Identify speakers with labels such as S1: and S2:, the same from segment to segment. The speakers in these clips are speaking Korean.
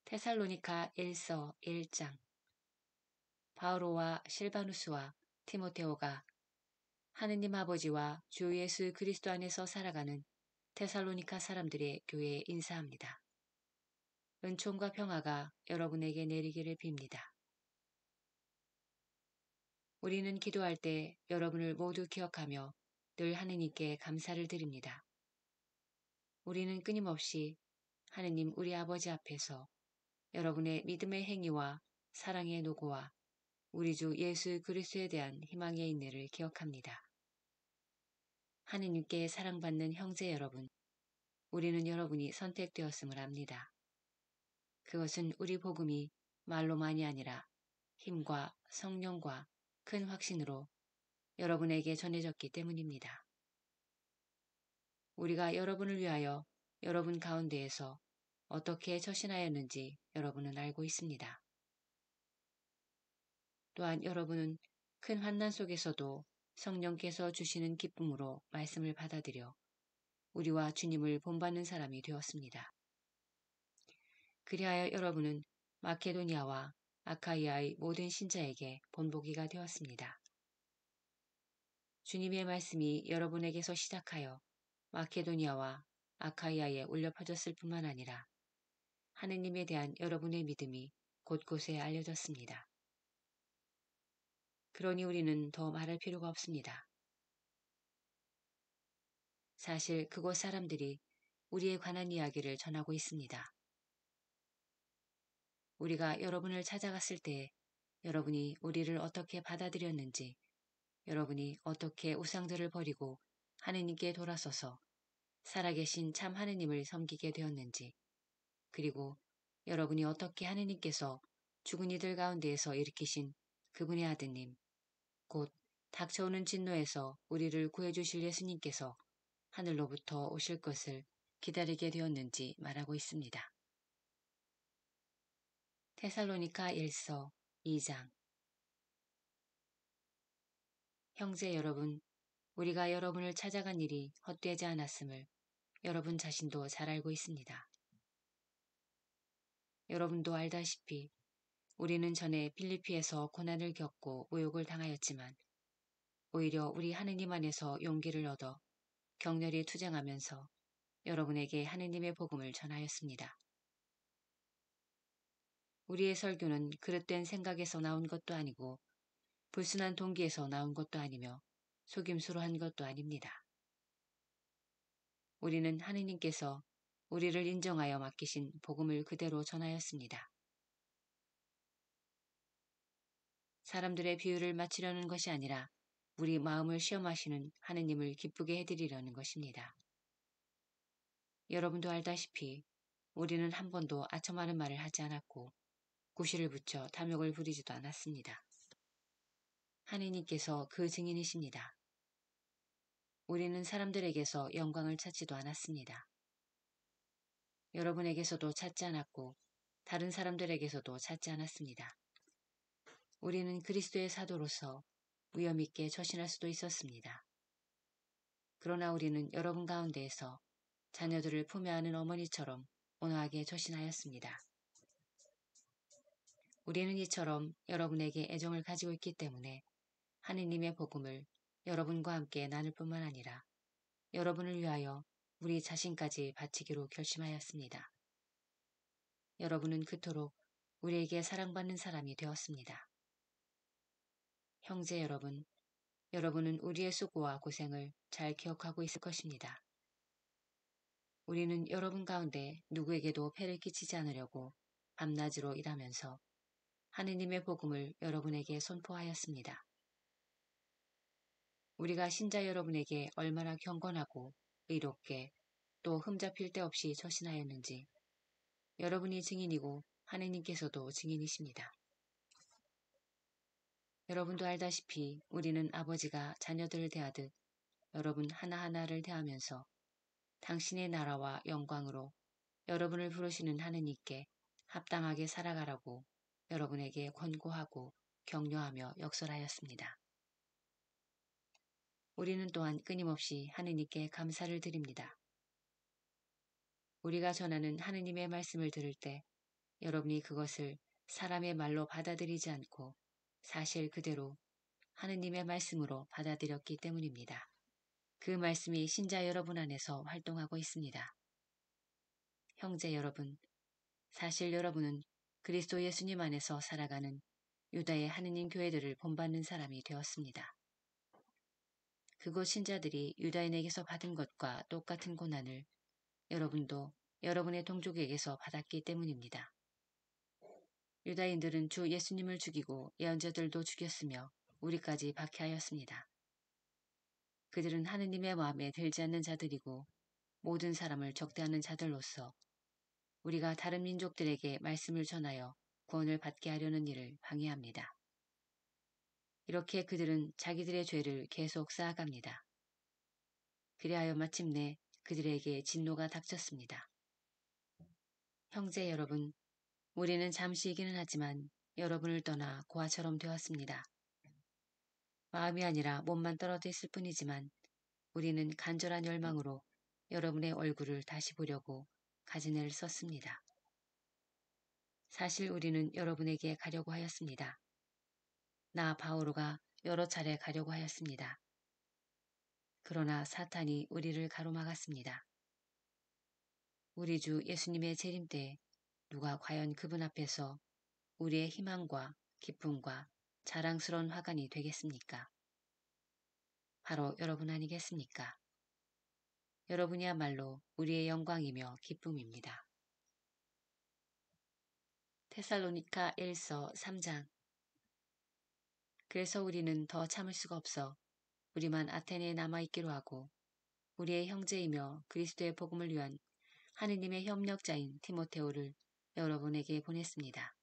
S1: 테살로니가 1서 1장. 바오로와 실바누스와 티모테오가 하느님 아버지와 주 예수 그리스도 안에서 살아가는 테살로니가 사람들의 교회에 인사합니다. 은총과 평화가 여러분에게 내리기를 빕니다. 우리는 기도할 때 여러분을 모두 기억하며 늘 하느님께 감사를 드립니다. 우리는 끊임없이 하느님 우리 아버지 앞에서 여러분의 믿음의 행위와 사랑의 노고와 우리 주 예수 그리스도에 대한 희망의 인내를 기억합니다. 하느님께 사랑받는 형제 여러분, 우리는 여러분이 선택되었음을 압니다. 그것은 우리 복음이 말로만이 아니라 힘과 성령과 큰 확신으로 여러분에게 전해졌기 때문입니다. 우리가 여러분을 위하여 여러분 가운데에서 어떻게 처신하였는지 여러분은 알고 있습니다. 또한 여러분은 큰 환난 속에서도 성령께서 주시는 기쁨으로 말씀을 받아들여 우리와 주님을 본받는 사람이 되었습니다. 그리하여 여러분은 마케도니아와 아카이아의 모든 신자에게 본보기가 되었습니다. 주님의 말씀이 여러분에게서 시작하여 마케도니아와 아카이아에 울려 퍼졌을 뿐만 아니라 하느님에 대한 여러분의 믿음이 곳곳에 알려졌습니다. 그러니 우리는 더 말할 필요가 없습니다. 사실 그곳 사람들이 우리에 관한 이야기를 전하고 있습니다. 우리가 여러분을 찾아갔을 때 여러분이 우리를 어떻게 받아들였는지, 여러분이 어떻게 우상들을 버리고 하느님께 돌아서서 살아계신 참 하느님을 섬기게 되었는지, 그리고 여러분이 어떻게 하느님께서 죽은 이들 가운데에서 일으키신 그분의 아드님, 곧 닥쳐오는 진노에서 우리를 구해주실 예수님께서 하늘로부터 오실 것을 기다리게 되었는지 말하고 있습니다. 테살로니가 1서 2장. 형제 여러분, 우리가 여러분을 찾아간 일이 헛되지 않았음을 여러분 자신도 잘 알고 있습니다. 여러분도 알다시피 우리는 전에 필리피에서 고난을 겪고 모욕을 당하였지만 오히려 우리 하느님 안에서 용기를 얻어 격렬히 투쟁하면서 여러분에게 하느님의 복음을 전하였습니다. 우리의 설교는 그릇된 생각에서 나온 것도 아니고 불순한 동기에서 나온 것도 아니며 속임수로 한 것도 아닙니다. 우리는 하느님께서 우리를 인정하여 맡기신 복음을 그대로 전하였습니다. 사람들의 비유를 맞추려는 것이 아니라 우리 마음을 시험하시는 하느님을 기쁘게 해드리려는 것입니다. 여러분도 알다시피 우리는 한 번도 아첨하는 말을 하지 않았고 구실을 붙여 탐욕을 부리지도 않았습니다. 하느님께서 그 증인이십니다. 우리는 사람들에게서 영광을 찾지도 않았습니다. 여러분에게서도 찾지 않았고 다른 사람들에게서도 찾지 않았습니다. 우리는 그리스도의 사도로서 위엄 있게 처신할 수도 있었습니다. 그러나 우리는 여러분 가운데에서 자녀들을 품에 안은 어머니처럼 온화하게 처신하였습니다. 우리는 이처럼 여러분에게 애정을 가지고 있기 때문에 하느님의 복음을 여러분과 함께 나눌 뿐만 아니라 여러분을 위하여 우리 자신까지 바치기로 결심하였습니다. 여러분은 그토록 우리에게 사랑받는 사람이 되었습니다. 형제 여러분, 여러분은 우리의 수고와 고생을 잘 기억하고 있을 것입니다. 우리는 여러분 가운데 누구에게도 폐를 끼치지 않으려고 밤낮으로 일하면서 하느님의 복음을 여러분에게 선포하였습니다. 우리가 신자 여러분에게 얼마나 경건하고 의롭게 또 흠잡힐 데 없이 처신하였는지 여러분이 증인이고 하느님께서도 증인이십니다. 여러분도 알다시피 우리는 아버지가 자녀들을 대하듯 여러분 하나하나를 대하면서 당신의 나라와 영광으로 여러분을 부르시는 하느님께 합당하게 살아가라고 여러분에게 권고하고 격려하며 역설하였습니다. 우리는 또한 끊임없이 하느님께 감사를 드립니다. 우리가 전하는 하느님의 말씀을 들을 때 여러분이 그것을 사람의 말로 받아들이지 않고 사실 그대로 하느님의 말씀으로 받아들였기 때문입니다. 그 말씀이 신자 여러분 안에서 활동하고 있습니다. 형제 여러분, 사실 여러분은 그리스도 예수님 안에서 살아가는 유다의 하느님 교회들을 본받는 사람이 되었습니다. 그곳 신자들이 유다인에게서 받은 것과 똑같은 고난을 여러분도 여러분의 동족에게서 받았기 때문입니다. 유다인들은 주 예수님을 죽이고 예언자들도 죽였으며 우리까지 박해하였습니다. 그들은 하느님의 마음에 들지 않는 자들이고 모든 사람을 적대하는 자들로서 우리가 다른 민족들에게 말씀을 전하여 구원을 받게 하려는 일을 방해합니다. 이렇게 그들은 자기들의 죄를 계속 쌓아갑니다. 그리하여 마침내 그들에게 진노가 닥쳤습니다. 형제 여러분, 우리는 잠시이기는 하지만 여러분을 떠나 고아처럼 되었습니다. 마음이 아니라 몸만 떨어져 있을 뿐이지만 우리는 간절한 열망으로 여러분의 얼굴을 다시 보려고 가진애를 썼습니다. 사실 우리는 여러분에게 가려고 하였습니다. 나 바오로가 여러 차례 가려고 하였습니다. 그러나 사탄이 우리를 가로막았습니다. 우리 주 예수님의 재림 때 누가 과연 그분 앞에서 우리의 희망과 기쁨과 자랑스러운 화관이 되겠습니까? 바로 여러분 아니겠습니까? 여러분이야말로 우리의 영광이며 기쁨입니다. 테살로니가 1서 3장. 그래서 우리는 더 참을 수가 없어 우리만 아테네에 남아있기로 하고 우리의 형제이며 그리스도의 복음을 위한 하느님의 협력자인 디모데오를 여러분에게 보냈습니다.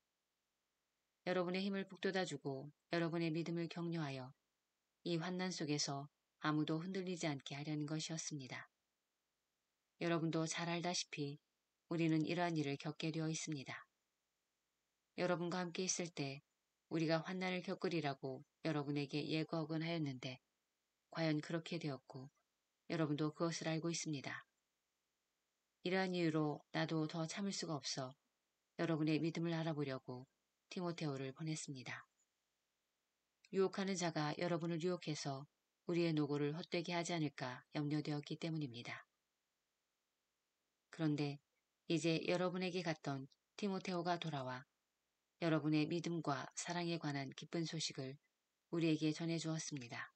S1: 여러분의 힘을 북돋아주고 여러분의 믿음을 격려하여 이 환난 속에서 아무도 흔들리지 않게 하려는 것이었습니다. 여러분도 잘 알다시피 우리는 이러한 일을 겪게 되어 있습니다. 여러분과 함께 있을 때 우리가 환난을 겪으리라고 여러분에게 예고하곤 하였는데 과연 그렇게 되었고 여러분도 그것을 알고 있습니다. 이러한 이유로 나도 더 참을 수가 없어 여러분의 믿음을 알아보려고 디모데오를 보냈습니다. 유혹하는 자가 여러분을 유혹해서 우리의 노고를 헛되게 하지 않을까 염려되었기 때문입니다. 그런데 이제 여러분에게 갔던 디모데오가 돌아와 여러분의 믿음과 사랑에 관한 기쁜 소식을 우리에게 전해주었습니다.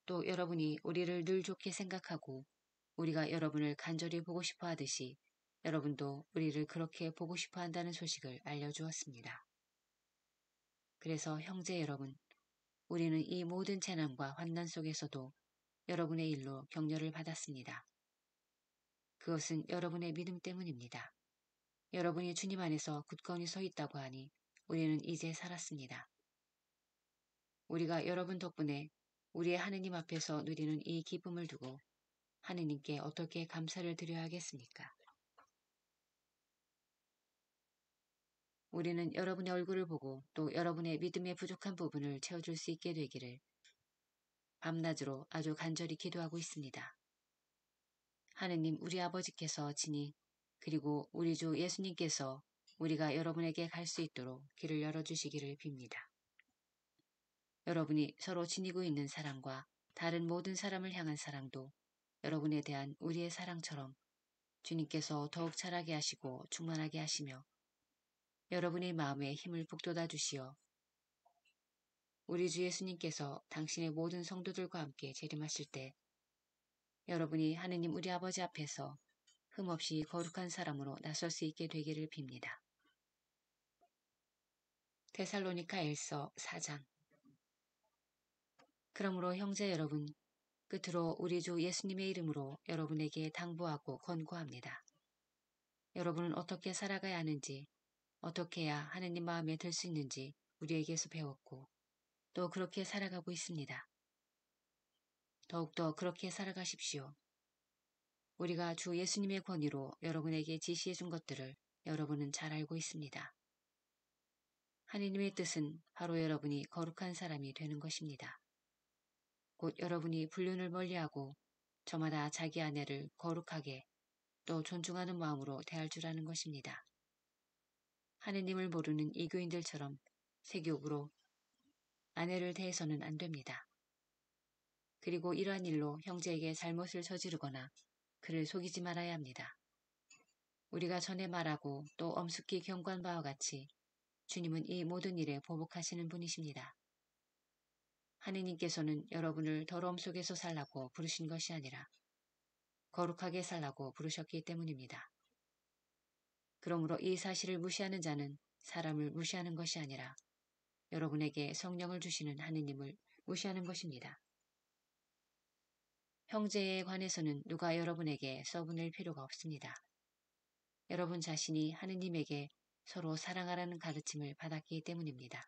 S1: 또 여러분이 우리를 늘 좋게 생각하고 우리가 여러분을 간절히 보고 싶어 하듯이 여러분도 우리를 그렇게 보고 싶어 한다는 소식을 알려주었습니다. 그래서 형제 여러분, 우리는 이 모든 재난과 환난 속에서도 여러분의 일로 격려를 받았습니다. 그것은 여러분의 믿음 때문입니다. 여러분이 주님 안에서 굳건히 서 있다고 하니 우리는 이제 살았습니다. 우리가 여러분 덕분에 우리의 하느님 앞에서 누리는 이 기쁨을 두고 하느님께 어떻게 감사를 드려야 하겠습니까? 우리는 여러분의 얼굴을 보고 또 여러분의 믿음의 부족한 부분을 채워줄 수 있게 되기를 밤낮으로 아주 간절히 기도하고 있습니다. 하느님 우리 아버지께서 친히 그리고 우리 주 예수님께서 우리가 여러분에게 갈 수 있도록 길을 열어주시기를 빕니다. 여러분이 서로 지니고 있는 사랑과 다른 모든 사람을 향한 사랑도 여러분에 대한 우리의 사랑처럼 주님께서 더욱 자라게 하시고 충만하게 하시며 여러분의 마음에 힘을 북돋아 주시어 우리 주 예수님께서 당신의 모든 성도들과 함께 재림하실 때 여러분이 하느님 우리 아버지 앞에서 흠없이 거룩한 사람으로 나설 수 있게 되기를 빕니다. 데살로니가 1서 4장. 그러므로 형제 여러분, 끝으로 우리 주 예수님의 이름으로 여러분에게 당부하고 권고합니다. 여러분은 어떻게 살아가야 하는지, 어떻게 해야 하느님 마음에 들 수 있는지 우리에게서 배웠고 또 그렇게 살아가고 있습니다. 더욱더 그렇게 살아가십시오. 우리가 주 예수님의 권위로 여러분에게 지시해 준 것들을 여러분은 잘 알고 있습니다. 하느님의 뜻은 바로 여러분이 거룩한 사람이 되는 것입니다. 곧 여러분이 불륜을 멀리하고 저마다 자기 아내를 거룩하게 또 존중하는 마음으로 대할 줄 아는 것입니다. 하느님을 모르는 이교인들처럼 세교육으로 아내를 대해서는 안 됩니다. 그리고 이러한 일로 형제에게 잘못을 저지르거나 그를 속이지 말아야 합니다. 우리가 전에 말하고 또 엄숙히 경고한 바와 같이 주님은 이 모든 일에 보복하시는 분이십니다. 하느님께서는 여러분을 더러움 속에서 살라고 부르신 것이 아니라 거룩하게 살라고 부르셨기 때문입니다. 그러므로 이 사실을 무시하는 자는 사람을 무시하는 것이 아니라 여러분에게 성령을 주시는 하느님을 무시하는 것입니다. 형제에 관해서는 누가 여러분에게 써보낼 필요가 없습니다. 여러분 자신이 하느님에게 서로 사랑하라는 가르침을 받았기 때문입니다.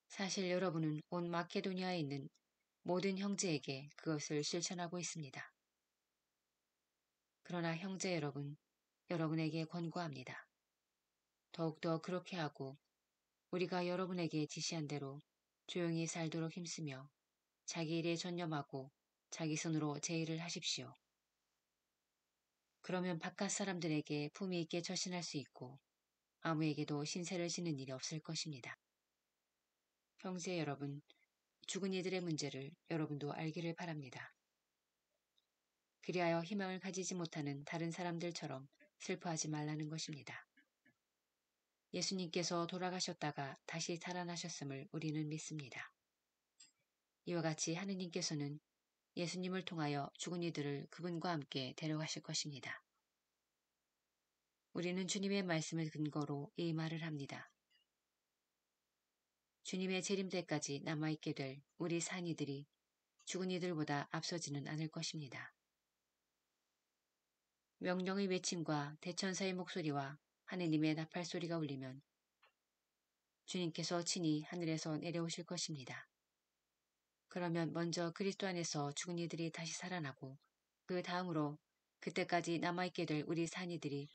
S1: 사실 여러분은 온 마케도니아에 있는 모든 형제에게 그것을 실천하고 있습니다. 그러나 형제 여러분, 여러분에게 권고합니다. 더욱더 그렇게 하고 우리가 여러분에게 지시한 대로 조용히 살도록 힘쓰며 자기 일에 전념하고 자기 손으로 제 일을 하십시오. 그러면 바깥 사람들에게 품위 있게 처신할 수 있고 아무에게도 신세를 지는 일이 없을 것입니다. 형제 여러분, 죽은 이들의 문제를 여러분도 알기를 바랍니다. 그리하여 희망을 가지지 못하는 다른 사람들처럼 슬퍼하지 말라는 것입니다. 예수님께서 돌아가셨다가 다시 살아나셨음을 우리는 믿습니다. 이와 같이 하느님께서는 예수님을 통하여 죽은 이들을 그분과 함께 데려가실 것입니다. 우리는 주님의 말씀을 근거로 이 말을 합니다. 주님의 재림 때까지 남아있게 될 우리 산이들이 죽은 이들보다 앞서지는 않을 것입니다. 명령의 외침과 대천사의 목소리와 하느님의 나팔 소리가 울리면 주님께서 친히 하늘에서 내려오실 것입니다. 그러면 먼저 그리스도 안에서 죽은 이들이 다시 살아나고 그 다음으로 그때까지 남아있게 될 우리 산이들이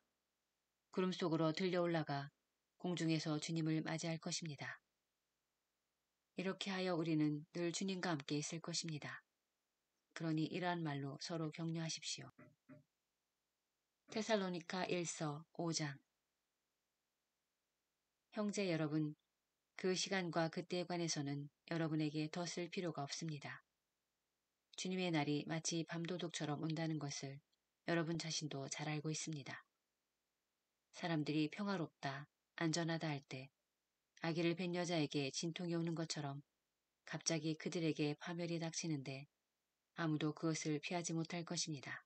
S1: 구름 속으로 들려 올라가 공중에서 주님을 맞이할 것입니다. 이렇게 하여 우리는 늘 주님과 함께 있을 것입니다. 그러니 이러한 말로 서로 격려하십시오. 테살로니가 1서 5장. 형제 여러분, 그 시간과 그때에 관해서는 여러분에게 더 쓸 필요가 없습니다. 주님의 날이 마치 밤도둑처럼 온다는 것을 여러분 자신도 잘 알고 있습니다. 사람들이 평화롭다, 안전하다 할 때 아기를 뵌 여자에게 진통이 오는 것처럼 갑자기 그들에게 파멸이 닥치는데 아무도 그것을 피하지 못할 것입니다.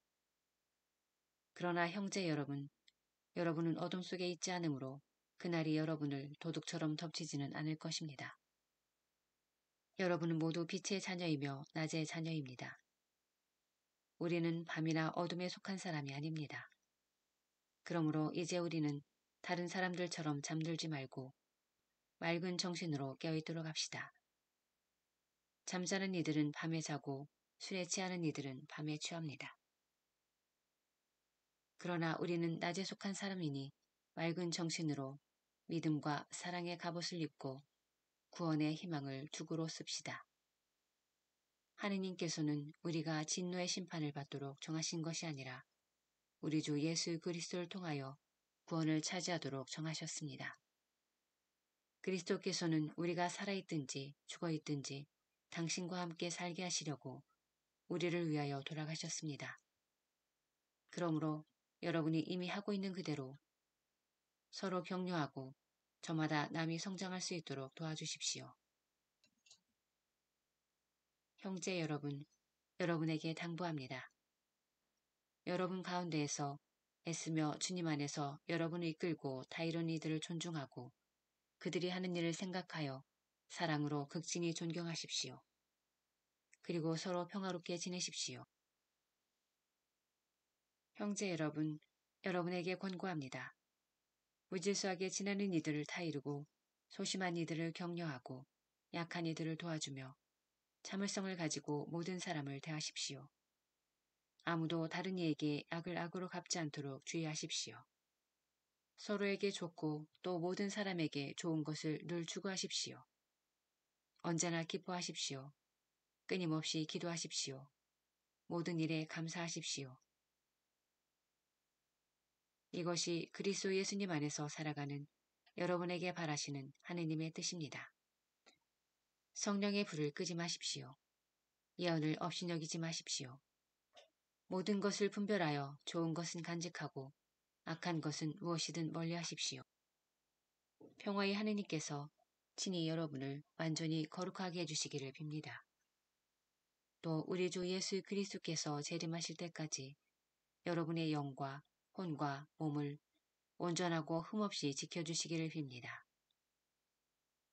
S1: 그러나 형제 여러분, 여러분은 어둠 속에 있지 않으므로 그날이 여러분을 도둑처럼 덮치지는 않을 것입니다. 여러분은 모두 빛의 자녀이며 낮의 자녀입니다. 우리는 밤이나 어둠에 속한 사람이 아닙니다. 그러므로 이제 우리는 다른 사람들처럼 잠들지 말고 맑은 정신으로 깨어있도록 합시다. 잠자는 이들은 밤에 자고 술에 취하는 이들은 밤에 취합니다. 그러나 우리는 낮에 속한 사람이니 맑은 정신으로 믿음과 사랑의 갑옷을 입고 구원의 희망을 두구로 씁시다. 하느님께서는 우리가 진노의 심판을 받도록 정하신 것이 아니라 우리 주 예수 그리스도를 통하여 구원을 차지하도록 정하셨습니다. 그리스도께서는 우리가 살아있든지 죽어있든지 당신과 함께 살게 하시려고 우리를 위하여 돌아가셨습니다. 그러므로 여러분이 이미 하고 있는 그대로 서로 격려하고 저마다 남이 성장할 수 있도록 도와주십시오. 형제 여러분, 여러분에게 당부합니다. 여러분 가운데에서 애쓰며 주님 안에서 여러분을 이끌고 다이런 이들을 존중하고 그들이 하는 일을 생각하여 사랑으로 극진히 존경하십시오. 그리고 서로 평화롭게 지내십시오. 형제 여러분, 여러분에게 권고합니다. 무질서하게 지내는 이들을 타이르고 소심한 이들을 격려하고 약한 이들을 도와주며 참을성을 가지고 모든 사람을 대하십시오. 아무도 다른 이에게 악을 악으로 갚지 않도록 주의하십시오. 서로에게 좋고 또 모든 사람에게 좋은 것을 늘 추구하십시오. 언제나 기뻐하십시오. 끊임없이 기도하십시오. 모든 일에 감사하십시오. 이것이 그리스도 예수님 안에서 살아가는 여러분에게 바라시는 하느님의 뜻입니다. 성령의 불을 끄지 마십시오. 예언을 업신여기지 마십시오. 모든 것을 분별하여 좋은 것은 간직하고 악한 것은 무엇이든 멀리하십시오. 평화의 하느님께서 친히 여러분을 완전히 거룩하게 해주시기를 빕니다. 또 우리 주 예수 그리스도께서 재림하실 때까지 여러분의 영과 혼과 몸을 온전하고 흠없이 지켜주시기를 빕니다.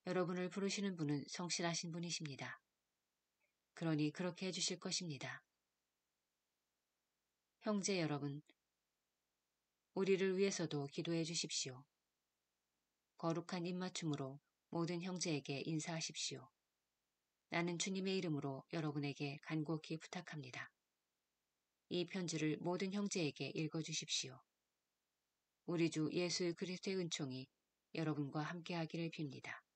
S1: 여러분을 부르시는 분은 성실하신 분이십니다. 그러니 그렇게 해주실 것입니다. 형제 여러분, 우리를 위해서도 기도해 주십시오. 거룩한 입맞춤으로 모든 형제에게 인사하십시오. 나는 주님의 이름으로 여러분에게 간곡히 부탁합니다. 이 편지를 모든 형제에게 읽어주십시오. 우리 주 예수 그리스도의 은총이 여러분과 함께하기를 빕니다.